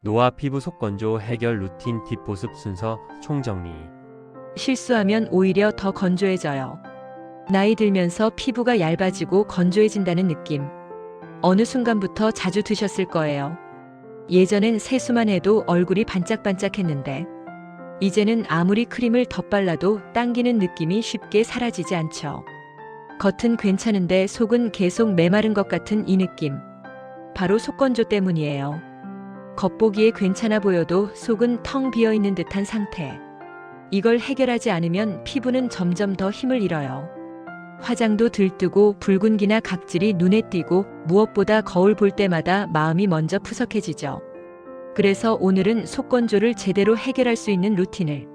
노화 피부 속건조 해결 루틴 팁 보습 순서 총정리. 실수하면 오히려 더 건조해져요. 나이 들면서 피부가 얇아지고 건조해진다는 느낌. 어느 순간부터 자주 드셨을 거예요. 예전엔 세수만 해도 얼굴이 반짝반짝했는데 이제는 아무리 크림을 덧발라도 당기는 느낌이 쉽게 사라지지 않죠. 겉은 괜찮은데 속은 계속 메마른 것 같은 이 느낌. 바로 속건조 때문이에요. 겉보기에 괜찮아 보여도 속은 텅 비어 있는 듯한 상태. 이걸 해결하지 않으면 피부는 점점 더 힘을 잃어요. 화장도 들뜨고 붉은기나 각질이 눈에 띄고 무엇보다 거울 볼 때마다 마음이 먼저 푸석해지죠. 그래서 오늘은 속건조를 제대로 해결할 수 있는 루틴을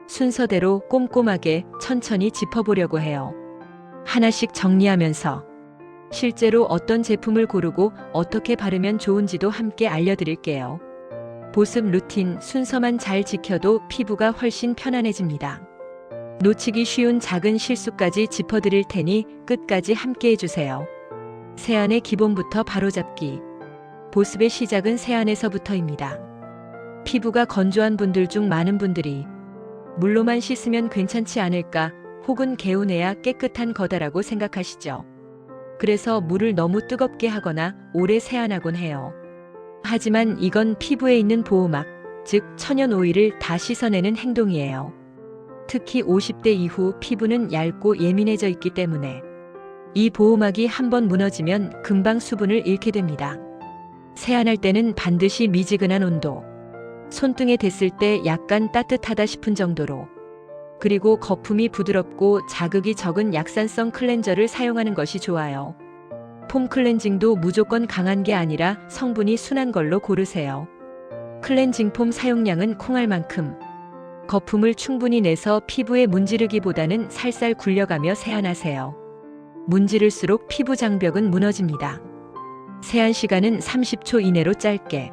순서대로 꼼꼼하게 천천히 짚어보려고 해요. 하나씩 정리하면서 실제로 어떤 제품을 고르고 어떻게 바르면 좋은지도 함께 알려드릴게요. 보습 루틴 순서만 잘 지켜도 피부가 훨씬 편안해집니다. 놓치기 쉬운 작은 실수까지 짚어드릴 테니 끝까지 함께 해주세요. 세안의 기본부터 바로잡기. 보습의 시작은 세안에서부터입니다. 피부가 건조한 분들 중 많은 분들이 물로만 씻으면 괜찮지 않을까 혹은 개운해야 깨끗한 거다라고 생각하시죠. 그래서 물을 너무 뜨겁게 하거나 오래 세안하곤 해요. 하지만 이건 피부에 있는 보호막, 즉 천연 오일을 다 씻어내는 행동이에요. 특히 50대 이후 피부는 얇고 예민해져 있기 때문에 이 보호막이 한번 무너지면 금방 수분을 잃게 됩니다. 세안할 때는 반드시 미지근한 온도, 손등에 댔을 때 약간 따뜻하다 싶은 정도로, 그리고 거품이 부드럽고 자극이 적은 약산성 클렌저를 사용하는 것이 좋아요. 폼 클렌징도 무조건 강한 게 아니라 성분이 순한 걸로 고르세요. 클렌징 폼 사용량은 콩알만큼. 거품을 충분히 내서 피부에 문지르기보다는 살살 굴려가며 세안하세요. 문지를수록 피부 장벽은 무너집니다. 세안 시간은 30초 이내로 짧게.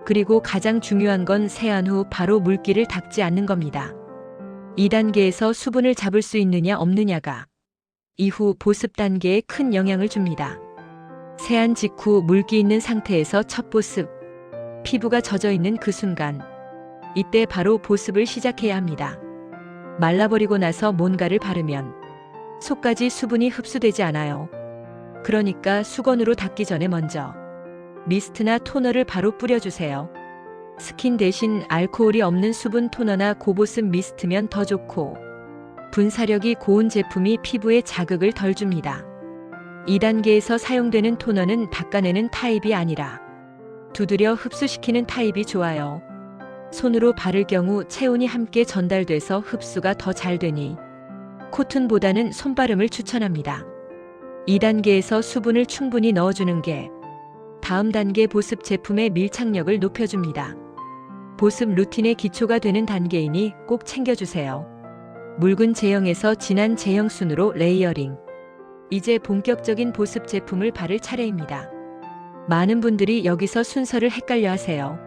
그리고 가장 중요한 건 세안 후 바로 물기를 닦지 않는 겁니다. 2단계에서 수분을 잡을 수 있느냐 없느냐가 이후 보습 단계에 큰 영향을 줍니다. 세안 직후 물기 있는 상태에서 첫 보습. 피부가 젖어 있는 그 순간. 이때 바로 보습을 시작해야 합니다. 말라버리고 나서 뭔가를 바르면 속까지 수분이 흡수되지 않아요. 그러니까 수건으로 닦기 전에 먼저 미스트나 토너를 바로 뿌려주세요. 스킨 대신 알코올이 없는 수분 토너나 고보습 미스트면 더 좋고 분사력이 고운 제품이 피부에 자극을 덜 줍니다. 2단계에서 사용되는 토너는 닦아내는 타입이 아니라 두드려 흡수시키는 타입이 좋아요. 손으로 바를 경우 체온이 함께 전달돼서 흡수가 더 잘 되니 코튼보다는 손바름을 추천합니다. 2단계에서 수분을 충분히 넣어주는 게 다음 단계 보습 제품의 밀착력을 높여줍니다. 보습 루틴의 기초가 되는 단계이니 꼭 챙겨주세요. 묽은 제형에서 진한 제형 순으로 레이어링. 이제 본격적인 보습 제품을 바를 차례입니다. 많은 분들이 여기서 순서를 헷갈려 하세요.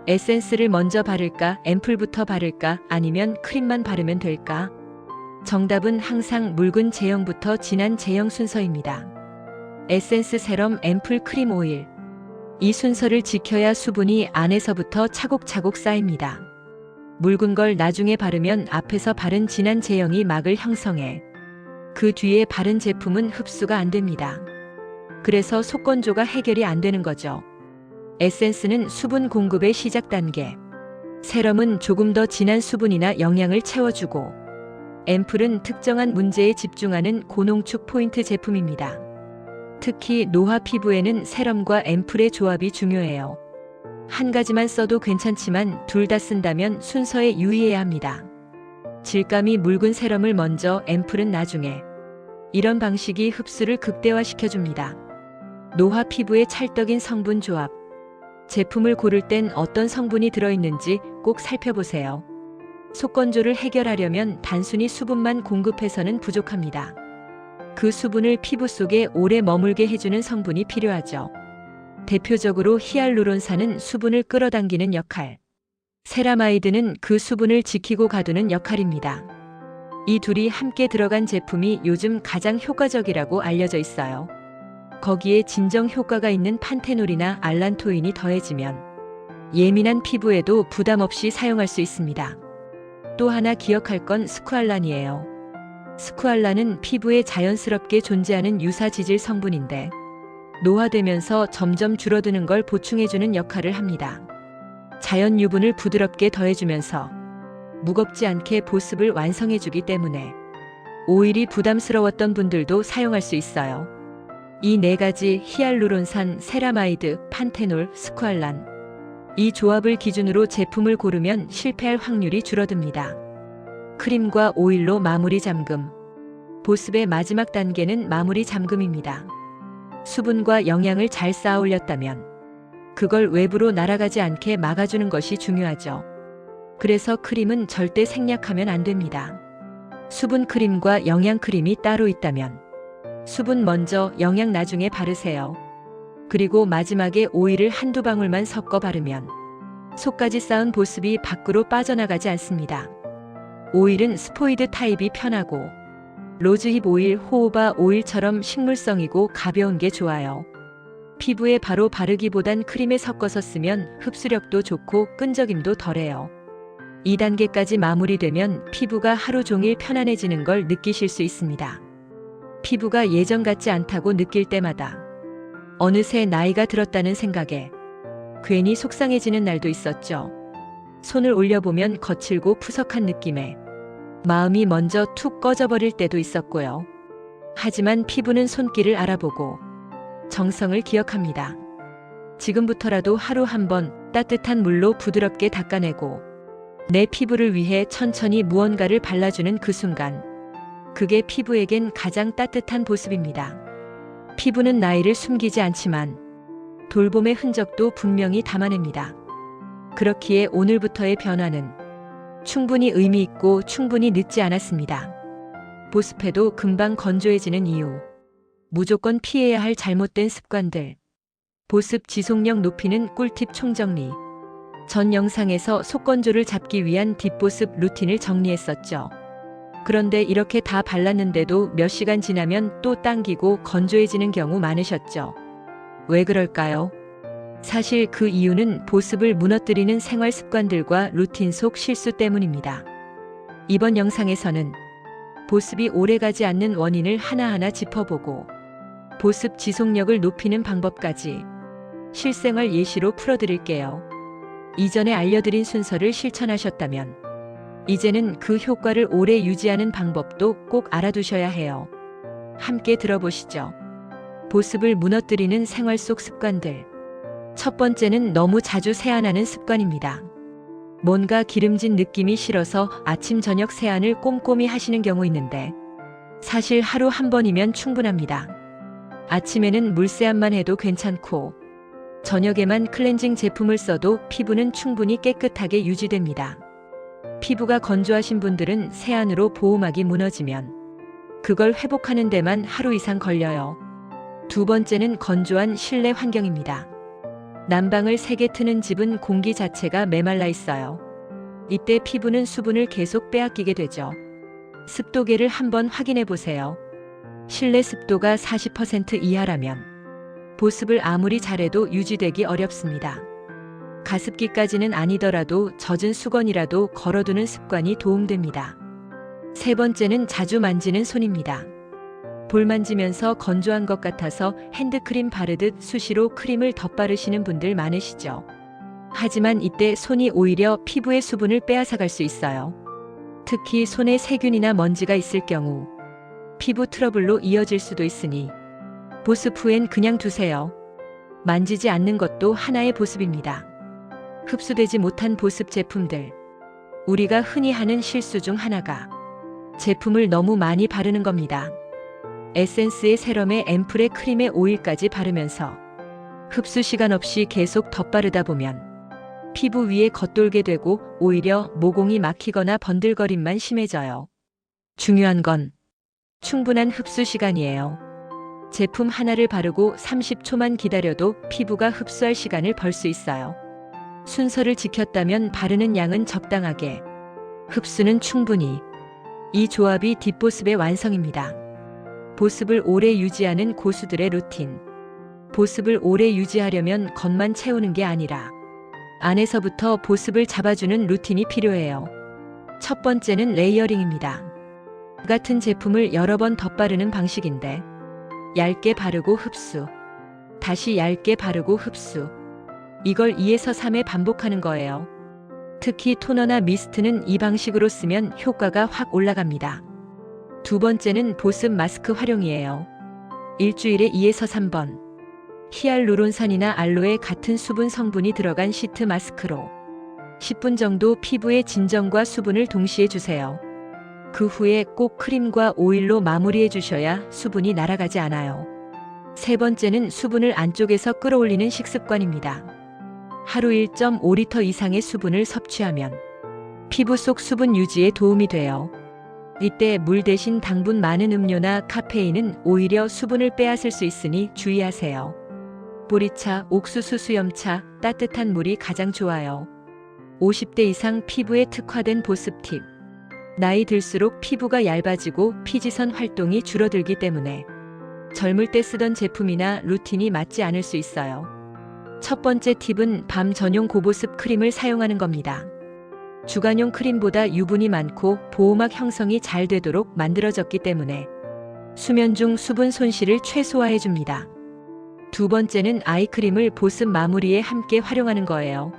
에센스를 먼저 바를까, 앰플부터 바를까, 아니면 크림만 바르면 될까? 정답은 항상 묽은 제형부터 진한 제형 순서입니다. 에센스, 세럼, 앰플, 크림, 오일. 이 순서를 지켜야 수분이 안에서부터 차곡차곡 쌓입니다. 묽은 걸 나중에 바르면 앞에서 바른 진한 제형이 막을 형성해 그 뒤에 바른 제품은 흡수가 안 됩니다. 그래서 속건조가 해결이 안 되는 거죠. 에센스는 수분 공급의 시작 단계, 세럼은 조금 더 진한 수분이나 영양을 채워주고, 앰플은 특정한 문제에 집중하는 고농축 포인트 제품입니다. 특히 노화 피부에는 세럼과 앰플의 조합이 중요해요. 한 가지만 써도 괜찮지만 둘 다 쓴다면 순서에 유의해야 합니다. 질감이 묽은 세럼을 먼저, 앰플은 나중에. 이런 방식이 흡수를 극대화시켜줍니다. 노화 피부의 찰떡인 성분 조합. 제품을 고를 땐 어떤 성분이 들어있는지 꼭 살펴보세요. 속건조를 해결하려면 단순히 수분만 공급해서는 부족합니다. 그 수분을 피부 속에 오래 머물게 해주는 성분이 필요하죠. 대표적으로 히알루론산은 수분을 끌어당기는 역할, 세라마이드는 그 수분을 지키고 가두는 역할입니다. 이 둘이 함께 들어간 제품이 요즘 가장 효과적이라고 알려져 있어요. 거기에 진정 효과가 있는 판테놀이나 알란토인이 더해지면 예민한 피부에도 부담 없이 사용할 수 있습니다. 또 하나 기억할 건 스쿠알란이에요. 스쿠알란은 피부에 자연스럽게 존재하는 유사 지질 성분인데 노화되면서 점점 줄어드는 걸 보충해주는 역할을 합니다. 자연 유분을 부드럽게 더해주면서 무겁지 않게 보습을 완성해주기 때문에 오일이 부담스러웠던 분들도 사용할 수 있어요. 이 네 가지 히알루론산, 세라마이드, 판테놀, 스쿠알란. 이 조합을 기준으로 제품을 고르면 실패할 확률이 줄어듭니다. 크림과 오일로 마무리 잠금. 보습의 마지막 단계는 마무리 잠금입니다. 수분과 영양을 잘 쌓아 올렸다면 그걸 외부로 날아가지 않게 막아주는 것이 중요하죠. 그래서 크림은 절대 생략하면 안 됩니다. 수분 크림과 영양 크림이 따로 있다면 수분 먼저, 영양 나중에 바르세요. 그리고 마지막에 오일을 한두 방울만 섞어 바르면 속까지 쌓은 보습이 밖으로 빠져나가지 않습니다. 오일은 스포이드 타입이 편하고 로즈힙 오일, 호호바 오일처럼 식물성이고 가벼운 게 좋아요. 피부에 바로 바르기보단 크림에 섞어서 쓰면 흡수력도 좋고 끈적임도 덜해요. 2단계까지 마무리되면 피부가 하루 종일 편안해지는 걸 느끼실 수 있습니다. 피부가 예전 같지 않다고 느낄 때마다 어느새 나이가 들었다는 생각에 괜히 속상해지는 날도 있었죠. 손을 올려보면 거칠고 푸석한 느낌에 마음이 먼저 툭 꺼져버릴 때도 있었고요. 하지만 피부는 손길을 알아보고 정성을 기억합니다. 지금부터라도 하루 한 번 따뜻한 물로 부드럽게 닦아내고 내 피부를 위해 천천히 무언가를 발라주는 그 순간, 그게 피부에겐 가장 따뜻한 보습입니다. 피부는 나이를 숨기지 않지만 돌봄의 흔적도 분명히 담아냅니다. 그렇기에 오늘부터의 변화는 충분히 의미 있고 충분히 늦지 않았습니다. 보습해도 금방 건조해지는 이유. 무조건 피해야 할 잘못된 습관들. 보습 지속력 높이는 꿀팁 총정리. 전 영상에서 속건조를 잡기 위한 딥보습 루틴을 정리했었죠. 그런데 이렇게 다 발랐는데도 몇 시간 지나면 또 당기고 건조해지는 경우 많으셨죠. 왜 그럴까요? 사실 그 이유는 보습을 무너뜨리는 생활 습관들과 루틴 속 실수 때문입니다. 이번 영상에서는 보습이 오래가지 않는 원인을 하나하나 짚어보고 보습 지속력을 높이는 방법까지 실생활 예시로 풀어드릴게요. 이전에 알려드린 순서를 실천하셨다면 이제는 그 효과를 오래 유지하는 방법도 꼭 알아두셔야 해요. 함께 들어보시죠. 보습을 무너뜨리는 생활 속 습관들. 첫 번째는 너무 자주 세안하는 습관입니다. 뭔가 기름진 느낌이 싫어서 아침 저녁 세안을 꼼꼼히 하시는 경우 있는데 사실 하루 한 번이면 충분합니다. 아침에는 물세안만 해도 괜찮고 저녁에만 클렌징 제품을 써도 피부는 충분히 깨끗하게 유지됩니다. 피부가 건조하신 분들은 세안으로 보호막이 무너지면 그걸 회복하는 데만 하루 이상 걸려요. 두 번째는 건조한 실내 환경입니다. 난방을 세게 트는 집은 공기 자체가 메말라 있어요. 이때 피부는 수분을 계속 빼앗기게 되죠. 습도계를 한번 확인해 보세요. 실내 습도가 40% 이하라면 보습을 아무리 잘해도 유지되기 어렵습니다. 가습기까지는 아니더라도 젖은 수건이라도 걸어두는 습관이 도움됩니다. 세 번째는 자주 만지는 손입니다. 볼 만지면서 건조한 것 같아서 핸드크림 바르듯 수시로 크림을 덧바르시는 분들 많으시죠. 하지만 이때 손이 오히려 피부의 수분을 빼앗아갈 수 있어요. 특히 손에 세균이나 먼지가 있을 경우 피부 트러블로 이어질 수도 있으니 보습 후엔 그냥 두세요. 만지지 않는 것도 하나의 보습입니다. 흡수되지 못한 보습 제품들. 우리가 흔히 하는 실수 중 하나가 제품을 너무 많이 바르는 겁니다. 에센스의 세럼에 앰플의 크림에 오일까지 바르면서 흡수 시간 없이 계속 덧바르다 보면 피부 위에 겉돌게 되고 오히려 모공이 막히거나 번들거림만 심해져요. 중요한 건 충분한 흡수 시간이에요. 제품 하나를 바르고 30초만 기다려도 피부가 흡수할 시간을 벌 수 있어요. 순서를 지켰다면 바르는 양은 적당하게, 흡수는 충분히. 이 조합이 딥보습의 완성입니다. 보습을 오래 유지하는 고수들의 루틴. 보습을 오래 유지하려면 겉만 채우는 게 아니라 안에서부터 보습을 잡아주는 루틴이 필요해요. 첫 번째는 레이어링입니다. 같은 제품을 여러 번 덧바르는 방식인데 얇게 바르고 흡수, 다시 얇게 바르고 흡수. 이걸 2에서 3회 반복하는 거예요. 특히 토너나 미스트는 이 방식으로 쓰면 효과가 확 올라갑니다. 두 번째는 보습 마스크 활용이에요. 일주일에 2에서 3번. 히알루론산이나 알로에 같은 수분 성분이 들어간 시트 마스크로 10분 정도 피부에 진정과 수분을 동시에 주세요. 그 후에 꼭 크림과 오일로 마무리해 주셔야 수분이 날아가지 않아요. 세 번째는 수분을 안쪽에서 끌어올리는 식습관입니다. 하루 1.5리터 이상의 수분을 섭취하면 피부 속 수분 유지에 도움이 돼요. 이때 물 대신 당분 많은 음료나 카페인은 오히려 수분을 빼앗을 수 있으니 주의하세요. 보리차, 옥수수 수염차, 따뜻한 물이 가장 좋아요. 50대 이상 피부에 특화된 보습 팁. 나이 들수록 피부가 얇아지고 피지선 활동이 줄어들기 때문에 젊을 때 쓰던 제품이나 루틴이 맞지 않을 수 있어요. 첫 번째 팁은 밤 전용 고보습 크림을 사용하는 겁니다. 주간용 크림보다 유분이 많고 보호막 형성이 잘 되도록 만들어졌기 때문에 수면 중 수분 손실을 최소화해 줍니다. 두 번째는 아이크림을 보습 마무리에 함께 활용하는 거예요.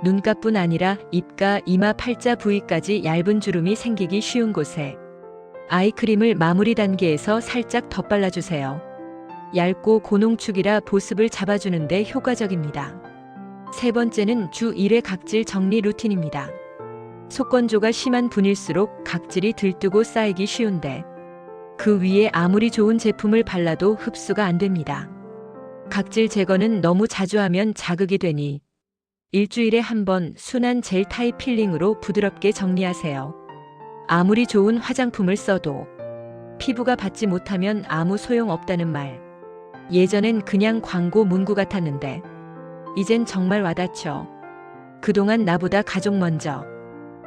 눈가뿐 아니라 입가, 이마, 팔자 부위까지 얇은 주름이 생기기 쉬운 곳에 아이크림을 마무리 단계에서 살짝 덧발라주세요. 얇고 고농축이라 보습을 잡아주는데 효과적입니다. 세 번째는 주 1회 각질 정리 루틴입니다. 속건조가 심한 분일수록 각질이 들뜨고 쌓이기 쉬운데 그 위에 아무리 좋은 제품을 발라도 흡수가 안 됩니다. 각질 제거는 너무 자주 하면 자극이 되니 일주일에 한 번 순한 젤 타입 필링으로 부드럽게 정리하세요. 아무리 좋은 화장품을 써도 피부가 받지 못하면 아무 소용 없다는 말. 예전엔 그냥 광고 문구 같았는데 이젠 정말 와닿죠. 그동안 나보다 가족 먼저,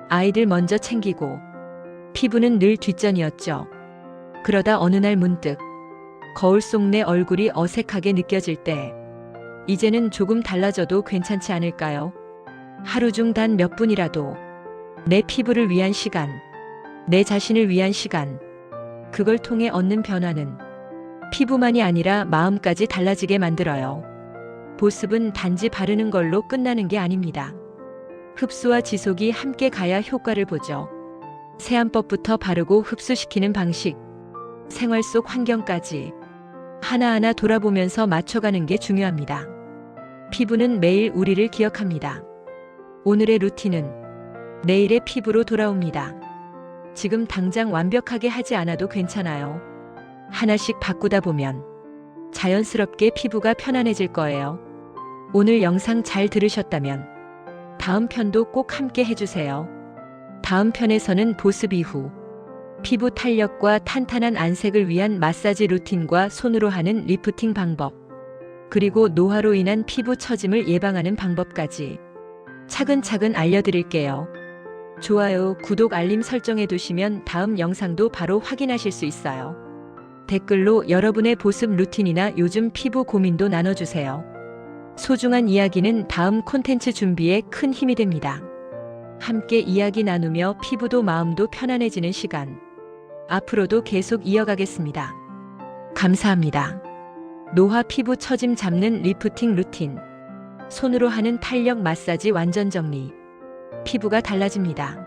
아이들 먼저 챙기고 피부는 늘 뒷전이었죠. 그러다 어느 날 문득 거울 속 내 얼굴이 어색하게 느껴질 때 이제는 조금 달라져도 괜찮지 않을까요? 하루 중 단 몇 분이라도 내 피부를 위한 시간, 내 자신을 위한 시간, 그걸 통해 얻는 변화는 피부만이 아니라 마음까지 달라지게 만들어요. 보습은 단지 바르는 걸로 끝나는 게 아닙니다. 흡수와 지속이 함께 가야 효과를 보죠. 세안법부터 바르고 흡수시키는 방식, 생활 속 환경까지 하나하나 돌아보면서 맞춰가는 게 중요합니다. 피부는 매일 우리를 기억합니다. 오늘의 루틴은 내일의 피부로 돌아옵니다. 지금 당장 완벽하게 하지 않아도 괜찮아요. 하나씩 바꾸다 보면 자연스럽게 피부가 편안해질 거예요. 오늘 영상 잘 들으셨다면 다음 편도 꼭 함께 해주세요. 다음 편에서는 보습 이후 피부 탄력과 탄탄한 안색을 위한 마사지 루틴과 손으로 하는 리프팅 방법, 그리고 노화로 인한 피부 처짐을 예방하는 방법까지 차근차근 알려드릴게요. 좋아요, 구독, 알림 설정해 두시면 다음 영상도 바로 확인하실 수 있어요. 댓글로 여러분의 보습 루틴이나 요즘 피부 고민도 나눠주세요. 소중한 이야기는 다음 콘텐츠 준비에 큰 힘이 됩니다. 함께 이야기 나누며 피부도 마음도 편안해지는 시간, 앞으로도 계속 이어가겠습니다. 감사합니다. 노화 피부 처짐 잡는 리프팅 루틴, 손으로 하는 탄력 마사지 완전 정리, 피부가 달라집니다.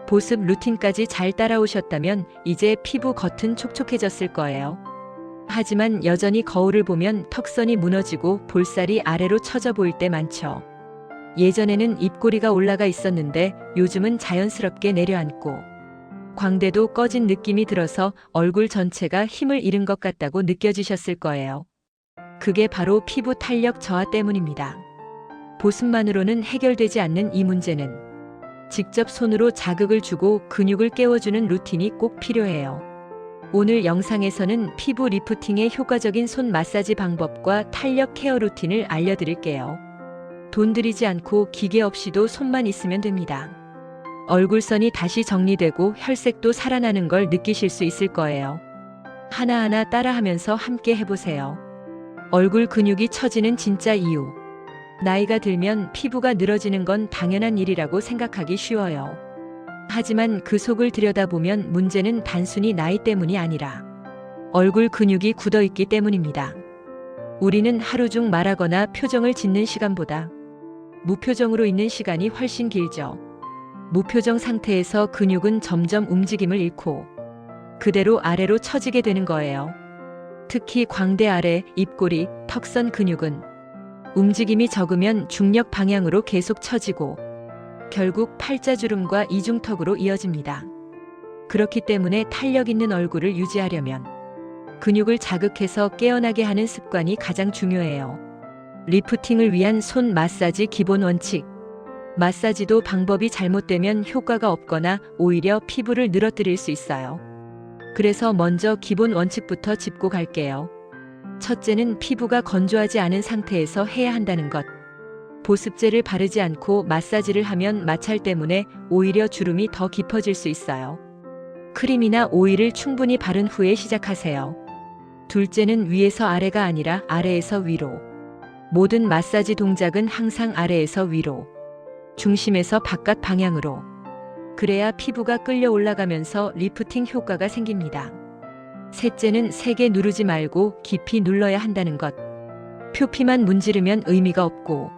보습 루틴까지 잘 따라오셨다면 이제 피부 겉은 촉촉해졌을 거예요. 하지만 여전히 거울을 보면 턱선이 무너지고 볼살이 아래로 처져 보일 때 많죠. 예전에는 입꼬리가 올라가 있었는데 요즘은 자연스럽게 내려앉고 광대도 꺼진 느낌이 들어서 얼굴 전체가 힘을 잃은 것 같다고 느껴지셨을 거예요. 그게 바로 피부 탄력 저하 때문입니다. 보습만으로는 해결되지 않는 이 문제는 직접 손으로 자극을 주고 근육을 깨워주는 루틴이 꼭 필요해요. 오늘 영상에서는 피부 리프팅의 효과적인 손 마사지 방법과 탄력 케어 루틴을 알려드릴게요. 돈 들이지 않고 기계 없이도 손만 있으면 됩니다. 얼굴선이 다시 정리되고 혈색도 살아나는 걸 느끼실 수 있을 거예요. 하나하나 따라하면서 함께 해보세요. 얼굴 근육이 처지는 진짜 이유. 나이가 들면 피부가 늘어지는 건 당연한 일이라고 생각하기 쉬워요. 하지만 그 속을 들여다보면 문제는 단순히 나이 때문이 아니라 얼굴 근육이 굳어 있기 때문입니다. 우리는 하루 중 말하거나 표정을 짓는 시간보다 무표정으로 있는 시간이 훨씬 길죠. 무표정 상태에서 근육은 점점 움직임을 잃고 그대로 아래로 처지게 되는 거예요. 특히 광대 아래, 입꼬리, 턱선 근육은 움직임이 적으면 중력 방향으로 계속 처지고 결국 팔자주름과 이중턱으로 이어집니다. 그렇기 때문에 탄력 있는 얼굴을 유지하려면 근육을 자극해서 깨어나게 하는 습관이 가장 중요해요. 리프팅을 위한 손 마사지 기본 원칙. 마사지도 방법이 잘못되면 효과가 없거나 오히려 피부를 늘어뜨릴 수 있어요. 그래서 먼저 기본 원칙부터 짚고 갈게요. 첫째는 피부가 건조하지 않은 상태에서 해야 한다는 것. 보습제를 바르지 않고 마사지를 하면 마찰 때문에 오히려 주름이 더 깊어질 수 있어요. 크림이나 오일을 충분히 바른 후에 시작하세요. 둘째는 위에서 아래가 아니라 아래에서 위로. 모든 마사지 동작은 항상 아래에서 위로, 중심에서 바깥 방향으로. 그래야 피부가 끌려 올라가면서 리프팅 효과가 생깁니다. 셋째는 세게 누르지 말고 깊이 눌러야 한다는 것. 표피만 문지르면 의미가 없고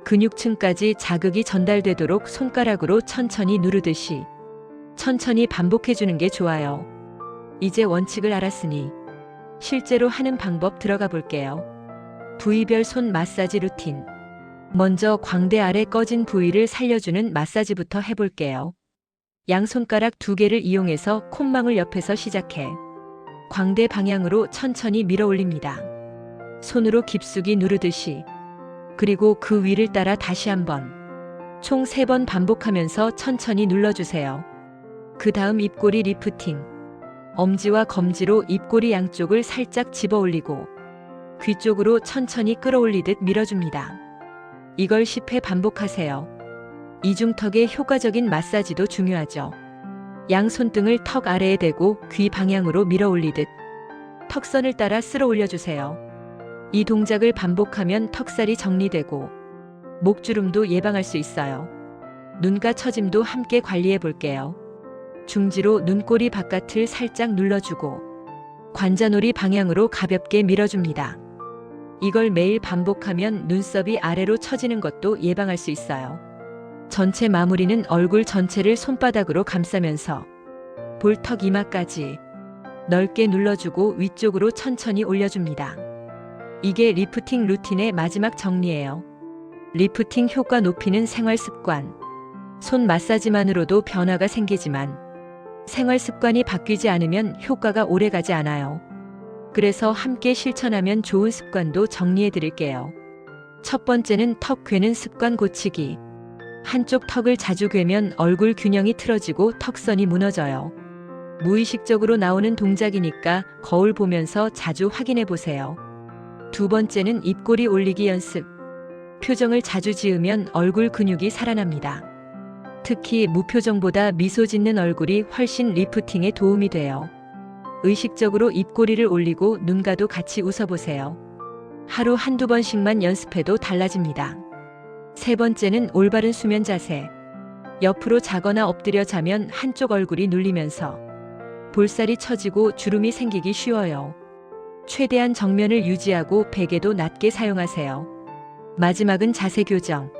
근육층까지 자극이 전달되도록 손가락으로 천천히 누르듯이 천천히 반복해주는 게 좋아요. 이제 원칙을 알았으니 실제로 하는 방법 들어가 볼게요. 부위별 손 마사지 루틴. 먼저 광대 아래 꺼진 부위를 살려주는 마사지부터 해볼게요. 양손가락 2개를 이용해서 콧망울 옆에서 시작해 광대 방향으로 천천히 밀어 올립니다. 손으로 깊숙이 누르듯이. 그리고 그 위를 따라 다시 한번. 총 3번 반복하면서 천천히 눌러주세요. 그 다음 입꼬리 리프팅. 엄지와 검지로 입꼬리 양쪽을 살짝 집어 올리고 귀 쪽으로 천천히 끌어올리듯 밀어줍니다. 이걸 10회 반복하세요. 이중턱의 효과적인 마사지도 중요하죠. 양 손등을 턱 아래에 대고 귀 방향으로 밀어 올리듯 턱선을 따라 쓸어 올려주세요. 이 동작을 반복하면 턱살이 정리되고 목주름도 예방할 수 있어요. 눈가 처짐도 함께 관리해 볼게요. 중지로 눈꼬리 바깥을 살짝 눌러주고 관자놀이 방향으로 가볍게 밀어줍니다. 이걸 매일 반복하면 눈썹이 아래로 처지는 것도 예방할 수 있어요. 전체 마무리는 얼굴 전체를 손바닥으로 감싸면서 볼턱 이마까지 넓게 눌러주고 위쪽으로 천천히 올려줍니다. 이게 리프팅 루틴의 마지막 정리예요. 리프팅 효과 높이는 생활 습관. 손 마사지만으로도 변화가 생기지만 생활 습관이 바뀌지 않으면 효과가 오래가지 않아요. 그래서 함께 실천하면 좋은 습관도 정리해 드릴게요. 첫 번째는 턱 괴는 습관 고치기. 한쪽 턱을 자주 괴면 얼굴 균형이 틀어지고 턱선이 무너져요. 무의식적으로 나오는 동작이니까 거울 보면서 자주 확인해 보세요. 두 번째는 입꼬리 올리기 연습. 표정을 자주 지으면 얼굴 근육이 살아납니다. 특히 무표정보다 미소 짓는 얼굴이 훨씬 리프팅에 도움이 돼요. 의식적으로 입꼬리를 올리고 눈가도 같이 웃어보세요. 하루 한두 번씩만 연습해도 달라집니다. 세 번째는 올바른 수면 자세. 옆으로 자거나 엎드려 자면 한쪽 얼굴이 눌리면서 볼살이 처지고 주름이 생기기 쉬워요. 최대한 정면을 유지하고 베개도 낮게 사용하세요. 마지막은 자세 교정.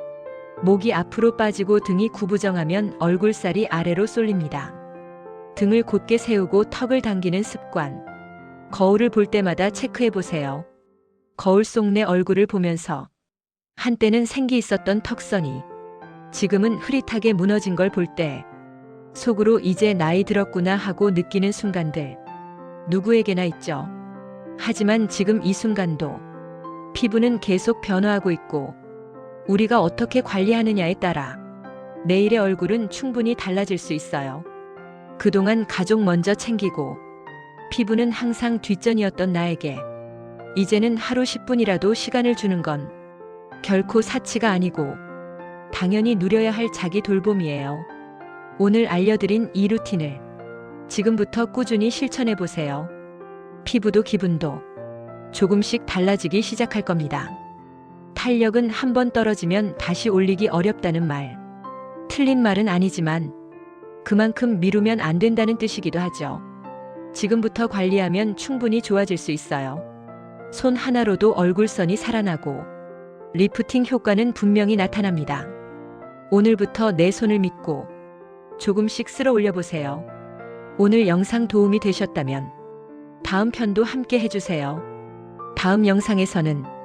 목이 앞으로 빠지고 등이 구부정하면 얼굴살이 아래로 쏠립니다. 등을 곧게 세우고 턱을 당기는 습관. 거울을 볼 때마다 체크해 보세요. 거울 속 내 얼굴을 보면서 한때는 생기 있었던 턱선이 지금은 흐릿하게 무너진 걸 볼 때 속으로 이제 나이 들었구나 하고 느끼는 순간들 누구에게나 있죠. 하지만 지금 이 순간도 피부는 계속 변화하고 있고 우리가 어떻게 관리하느냐에 따라 내일의 얼굴은 충분히 달라질 수 있어요. 그동안 가족 먼저 챙기고 피부는 항상 뒷전이었던 나에게 이제는 하루 10분이라도 시간을 주는 건 결코 사치가 아니고 당연히 누려야 할 자기 돌봄이에요. 오늘 알려드린 이 루틴을 지금부터 꾸준히 실천해 보세요. 피부도 기분도 조금씩 달라지기 시작할 겁니다. 탄력은 한 번 떨어지면 다시 올리기 어렵다는 말. 틀린 말은 아니지만 그만큼 미루면 안 된다는 뜻이기도 하죠. 지금부터 관리하면 충분히 좋아질 수 있어요. 손 하나로도 얼굴선이 살아나고 리프팅 효과는 분명히 나타납니다. 오늘부터 내 손을 믿고 조금씩 쓸어 올려보세요. 오늘 영상 도움이 되셨다면 다음 편도 함께 해주세요. 다음 영상에서는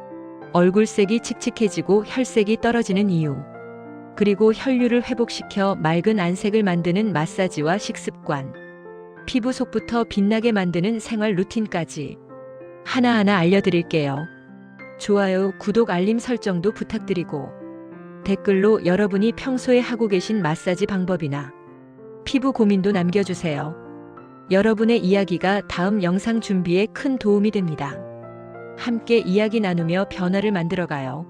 얼굴색이 칙칙해지고 혈색이 떨어지는 이유, 그리고 혈류를 회복시켜 맑은 안색을 만드는 마사지와 식습관, 피부 속부터 빛나게 만드는 생활 루틴까지 하나하나 알려드릴게요. 좋아요, 구독, 알림 설정도 부탁드리고 댓글로 여러분이 평소에 하고 계신 마사지 방법이나 피부 고민도 남겨주세요. 여러분의 이야기가 다음 영상 준비에 큰 도움이 됩니다. 함께 이야기 나누며 변화를 만들어가요.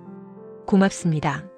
고맙습니다.